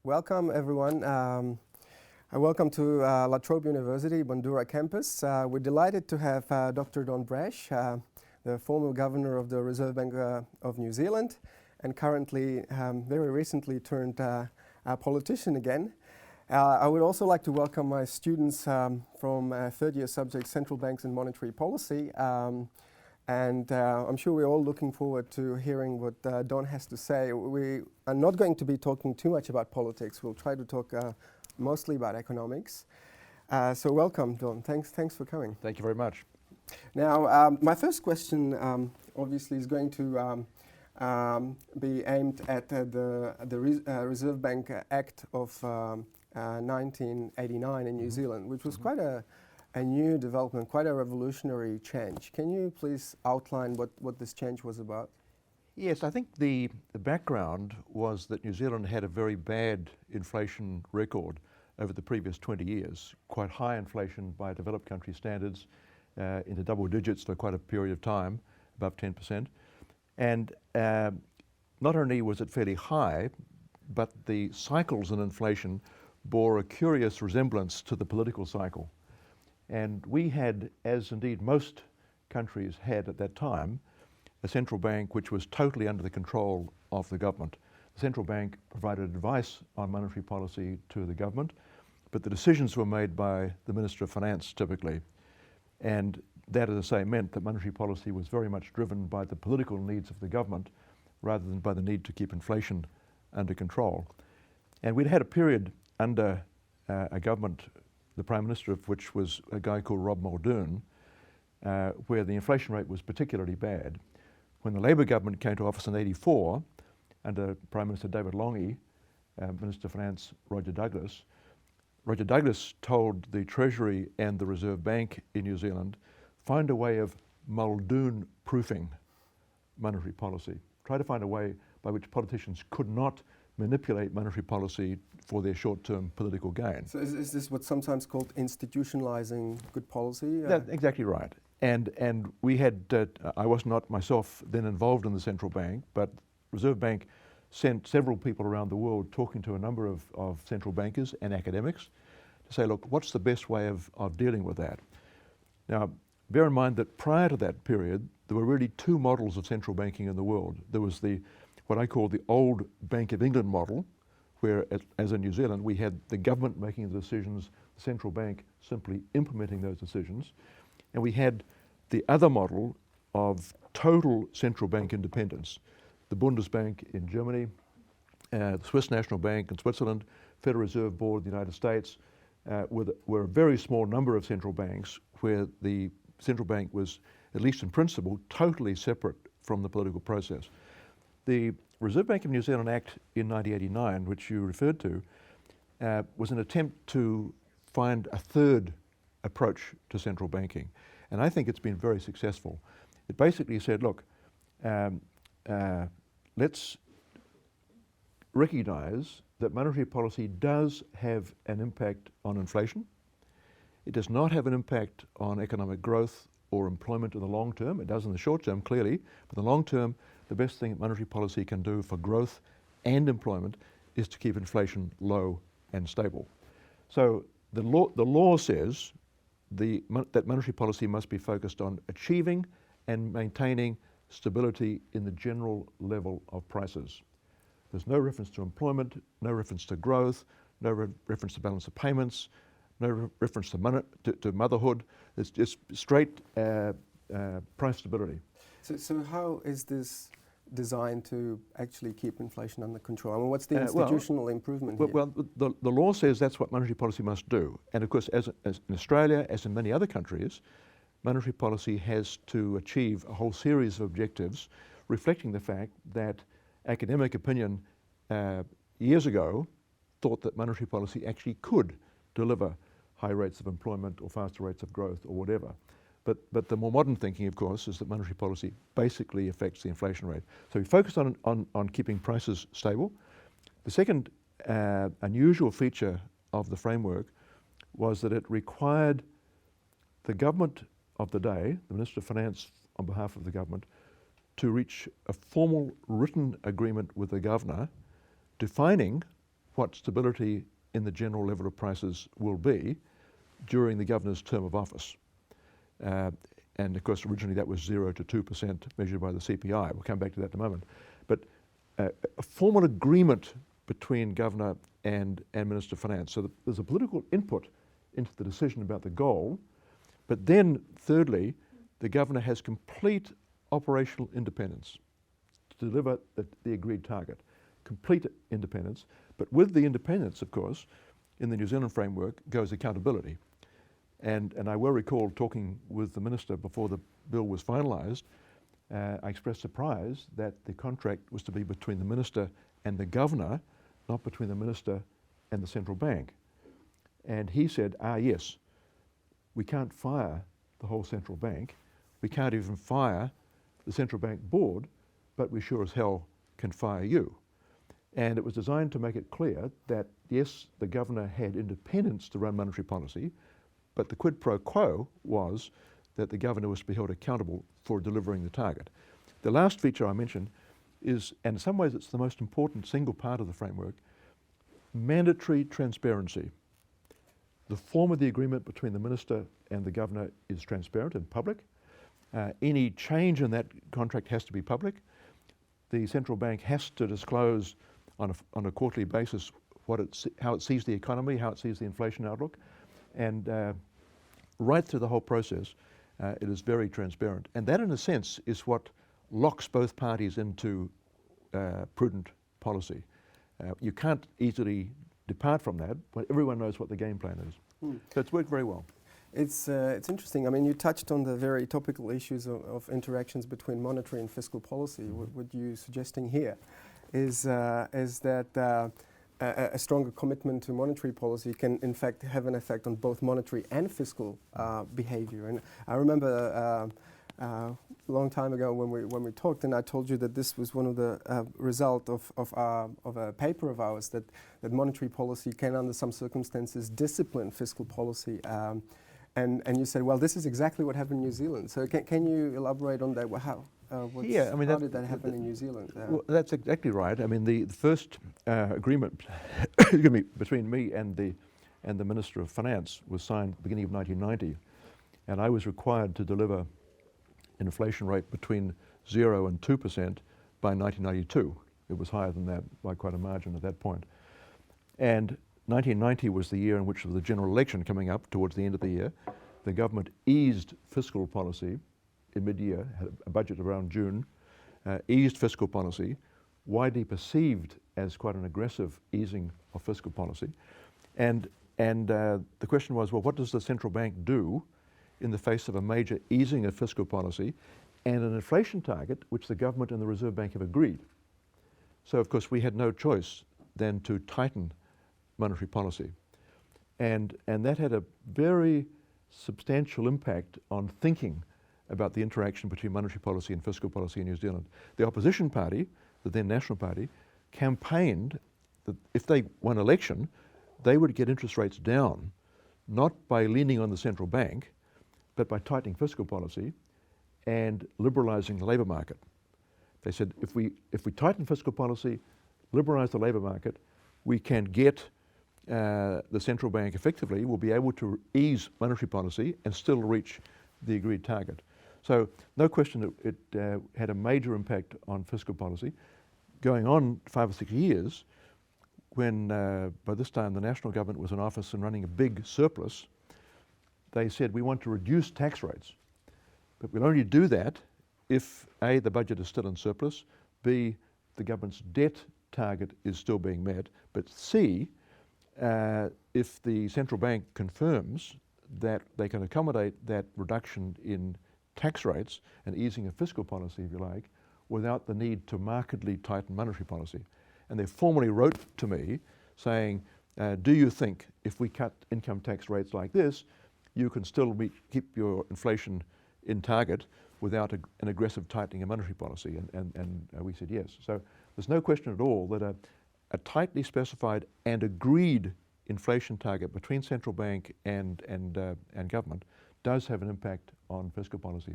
Welcome, everyone. Welcome to La Trobe University, Bandura campus. We're delighted to have Dr. Don Brash, the former governor of the Reserve Bank of New Zealand, and currently, very recently turned a politician again. I would also like to welcome my students from third-year subject Central Banks and Monetary Policy. And I'm sure we're all looking forward to hearing what Don has to say. We are not going to be talking too much about politics. We'll try to talk mostly about economics. So welcome, Don. Thanks for coming. Thank you very much. Now, my first question obviously is going to be aimed at the Reserve Bank Act of 1989 in New Zealand, which was quite a new development, quite a revolutionary change. Can you please outline what this change was about? Yes, I think the background was that New Zealand had a very bad inflation record over the previous 20 years, quite high inflation by developed country standards, into double digits for quite a period of time, above 10%. And not only was it fairly high, but the cycles in inflation bore a curious resemblance to the political cycle. And we had, as indeed most countries had at that time, a central bank which was totally under the control of the government. The central bank provided advice on monetary policy to the government, but the decisions were made by the Minister of Finance typically. And that, as I say, meant that monetary policy was very much driven by the political needs of the government rather than by the need to keep inflation under control. And we'd had a period under a government, the Prime Minister of which was a guy called Rob Muldoon, where the inflation rate was particularly bad. When the Labour government came to office in '84, under Prime Minister David Lange, Minister of Finance Roger Douglas told the Treasury and the Reserve Bank in New Zealand, find a way of Muldoon-proofing monetary policy. Try to find a way by which politicians could not manipulate monetary policy for their short-term political gain. So is this what's sometimes called institutionalizing good policy? That's exactly right. And we had, I was not myself then involved in the central bank, but Reserve Bank sent several people around the world talking to a number of central bankers and academics to say, look, what's the best way of dealing with that? Now, bear in mind that prior to that period, there were really two models of central banking in the world. There was what I call the old Bank of England model, where, as in New Zealand, we had the government making the decisions, the central bank simply implementing those decisions. And we had the other model of total central bank independence. The Bundesbank in Germany, the Swiss National Bank in Switzerland, Federal Reserve Board in the United States, were a very small number of central banks where the central bank was, at least in principle, totally separate from the political process. The Reserve Bank of New Zealand Act in 1989, which you referred to, was an attempt to find a third approach to central banking. And I think it's been very successful. It basically said, look, let's recognize that monetary policy does have an impact on inflation. It does not have an impact on economic growth or employment in the long term. It does in the short term, clearly, but in the long term, the best thing that monetary policy can do for growth and employment is to keep inflation low and stable. So the law says that monetary policy must be focused on achieving and maintaining stability in the general level of prices. There's no reference to employment, no reference to growth, no reference to balance of payments, no reference to motherhood. It's just straight price stability. So how is this designed to actually keep inflation under control? I mean, what's the institutional improvement here? Well, the law says that's what monetary policy must do. And of course, as in Australia, as in many other countries, monetary policy has to achieve a whole series of objectives reflecting the fact that academic opinion years ago thought that monetary policy actually could deliver high rates of employment or faster rates of growth or whatever. But the more modern thinking, of course, is that monetary policy basically affects the inflation rate. So we focused on keeping prices stable. The second unusual feature of the framework was that it required the government of the day, the Minister of Finance on behalf of the government, to reach a formal written agreement with the governor defining what stability in the general level of prices will be during the governor's term of office. And of course, originally that was 0 to 2% measured by the CPI. We'll come back to that in a moment. But a formal agreement between governor and Minister of Finance. So there's a political input into the decision about the goal. But then, thirdly, the governor has complete operational independence to deliver the agreed target. Complete independence. But with the independence, of course, in the New Zealand framework goes accountability. And I well recall talking with the minister before the bill was finalised. I expressed surprise that the contract was to be between the minister and the governor, not between the minister and the central bank. And he said, yes, we can't fire the whole central bank. We can't even fire the central bank board, but we sure as hell can fire you. And it was designed to make it clear that, yes, the governor had independence to run monetary policy, but the quid pro quo was that the governor was to be held accountable for delivering the target. The last feature I mentioned is, and in some ways it's the most important single part of the framework, mandatory transparency. The form of the agreement between the minister and the governor is transparent and public. Any change in that contract has to be public. The central bank has to disclose on a quarterly basis how it sees the economy, how it sees the inflation outlook. And right through the whole process, it is very transparent. And that, in a sense, is what locks both parties into prudent policy. You can't easily depart from that, but everyone knows what the game plan is. So it's worked very well. It's interesting. I mean, you touched on the very topical issues of interactions between monetary and fiscal policy. What you're suggesting here is that a stronger commitment to monetary policy can, in fact, have an effect on both monetary and fiscal behavior. And I remember a long time ago when we talked, and I told you that this was one of the result of a paper of ours, that monetary policy can, under some circumstances, discipline fiscal policy. And you said, well, this is exactly what happened in New Zealand. So can you elaborate on that? How did that happen in New Zealand? Well, that's exactly right. I mean, the first agreement between me and the Minister of Finance was signed at the beginning of 1990, and I was required to deliver an inflation rate between 0 and 2% by 1992. It was higher than that by quite a margin at that point. And 1990 was the year in which there was the general election coming up towards the end of the year. The government eased fiscal policy in mid-year, had a budget around June, eased fiscal policy, widely perceived as quite an aggressive easing of fiscal policy. And the question was, well, what does the central bank do in the face of a major easing of fiscal policy and an inflation target which the government and the Reserve Bank have agreed? So, of course, we had no choice than to tighten monetary policy. And that had a very substantial impact on thinking about the interaction between monetary policy and fiscal policy in New Zealand. The opposition party, the then National Party, campaigned that if they won election, they would get interest rates down, not by leaning on the central bank, but by tightening fiscal policy and liberalising the labour market. They said, if we tighten fiscal policy, liberalise the labour market, we can get the central bank effectively will be able to ease monetary policy and still reach the agreed target. So no question it had a major impact on fiscal policy. Going on 5 or 6 years, when by this time the national government was in office and running a big surplus, they said we want to reduce tax rates. But we'll only do that if A, the budget is still in surplus, B, the government's debt target is still being met, but C, if the central bank confirms that they can accommodate that reduction in tax rates and easing of fiscal policy, if you like, without the need to markedly tighten monetary policy. And they formally wrote to me saying, do you think if we cut income tax rates like this, you can still keep your inflation in target without an aggressive tightening of monetary policy? And we said yes. So there's no question at all that a tightly specified and agreed inflation target between central bank and government does have an impact on fiscal policy.